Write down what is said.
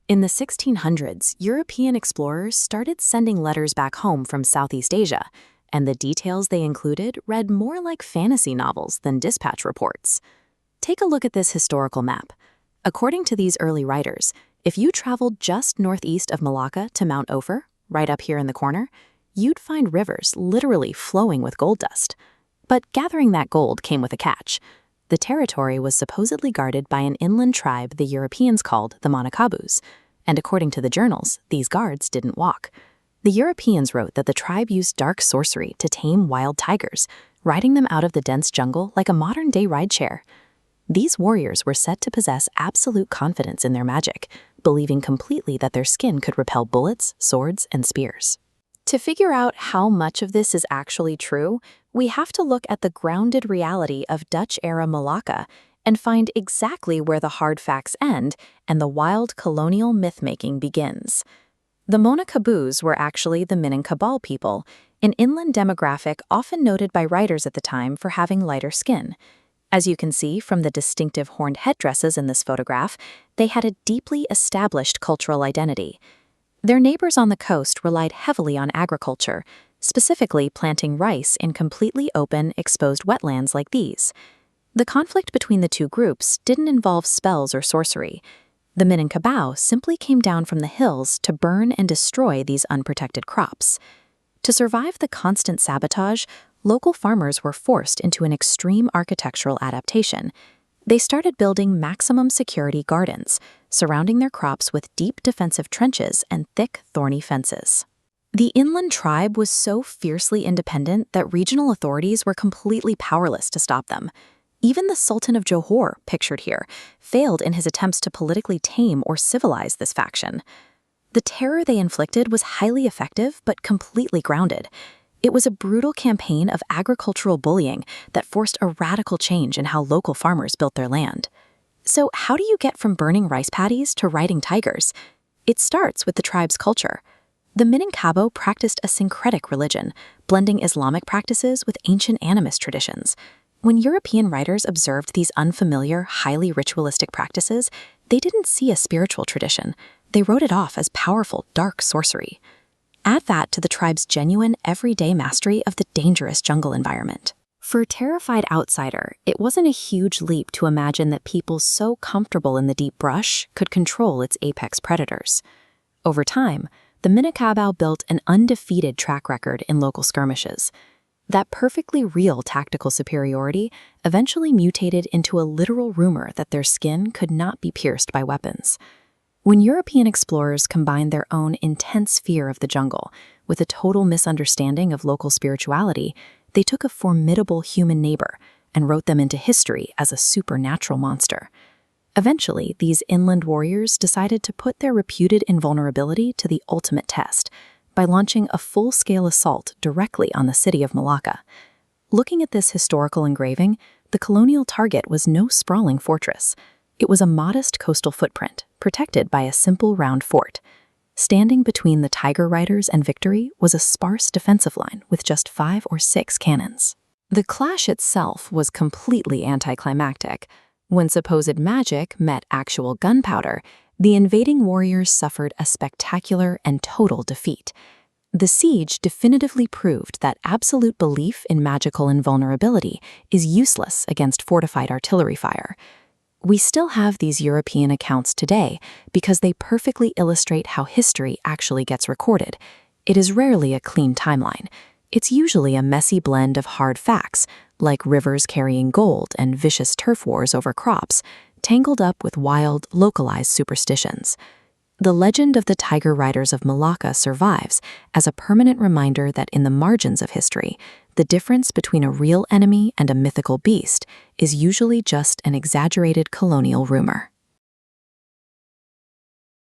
In the 1600s, European explorers started sending letters back home from Southeast Asia, and the details they included read more like fantasy novels than dispatch reports. Take a look at this historical map. According to these early writers, if you traveled just northeast of Malacca to Mount Ophir, right up here in the corner, you'd find rivers literally flowing with gold dust. But gathering that gold came with a catch. The territory was supposedly guarded by an inland tribe the Europeans called the Manacabus, and according to the journals, these guards didn't walk. The Europeans wrote that the tribe used dark sorcery to tame wild tigers, riding them out of the dense jungle like a modern-day rideshare. These warriors were said to possess absolute confidence in their magic, believing completely that their skin could repel bullets, swords, and spears. To figure out how much of this is actually true, we have to look at the grounded reality of Dutch-era Malacca and find exactly where the hard facts end and the wild colonial myth-making begins. The Manacabus were actually the Minangkabau people, an inland demographic often noted by writers at the time for having lighter skin. As you can see from the distinctive horned headdresses in this photograph, they had a deeply established cultural identity. Their neighbors on the coast relied heavily on agriculture, specifically planting rice in completely open, exposed wetlands like these. The conflict between the two groups didn't involve spells or sorcery. The Minangkabau simply came down from the hills to burn and destroy these unprotected crops. To survive the constant sabotage, local farmers were forced into an extreme architectural adaptation. They started building maximum security gardens, surrounding their crops with deep defensive trenches and thick, thorny fences. The inland tribe was so fiercely independent that regional authorities were completely powerless to stop them. Even the Sultan of Johor, pictured here, failed in his attempts to politically tame or civilize this faction. The terror they inflicted was highly effective but completely grounded. It was a brutal campaign of agricultural bullying that forced a radical change in how local farmers built their land. So how do you get from burning rice paddies to riding tigers? It starts with the tribe's culture. The Minangkabau practiced a syncretic religion, blending Islamic practices with ancient animist traditions. When European writers observed these unfamiliar, highly ritualistic practices, they didn't see a spiritual tradition. They wrote it off as powerful, dark sorcery. Add that to the tribe's genuine, everyday mastery of the dangerous jungle environment. For a terrified outsider, it wasn't a huge leap to imagine that people so comfortable in the deep brush could control its apex predators. Over time, the Minangkabau built an undefeated track record in local skirmishes. That perfectly real tactical superiority eventually mutated into a literal rumor that their skin could not be pierced by weapons. When European explorers combined their own intense fear of the jungle with a total misunderstanding of local spirituality, they took a formidable human neighbor and wrote them into history as a supernatural monster. Eventually, these inland warriors decided to put their reputed invulnerability to the ultimate test by launching a full-scale assault directly on the city of Malacca. Looking at this historical engraving, the colonial target was no sprawling fortress. It was a modest coastal footprint, protected by a simple round fort. Standing between the tiger riders and victory was a sparse defensive line with just 5 or 6 cannons. The clash itself was completely anticlimactic. When supposed magic met actual gunpowder, the invading warriors suffered a spectacular and total defeat. The siege definitively proved that absolute belief in magical invulnerability is useless against fortified artillery fire. We still have these European accounts today because they perfectly illustrate how history actually gets recorded. It is rarely a clean timeline. It's usually a messy blend of hard facts, like rivers carrying gold and vicious turf wars over crops, tangled up with wild, localized superstitions. The legend of the Tiger Riders of Malacca survives as a permanent reminder that in the margins of history, the difference between a real enemy and a mythical beast is usually just an exaggerated colonial rumor.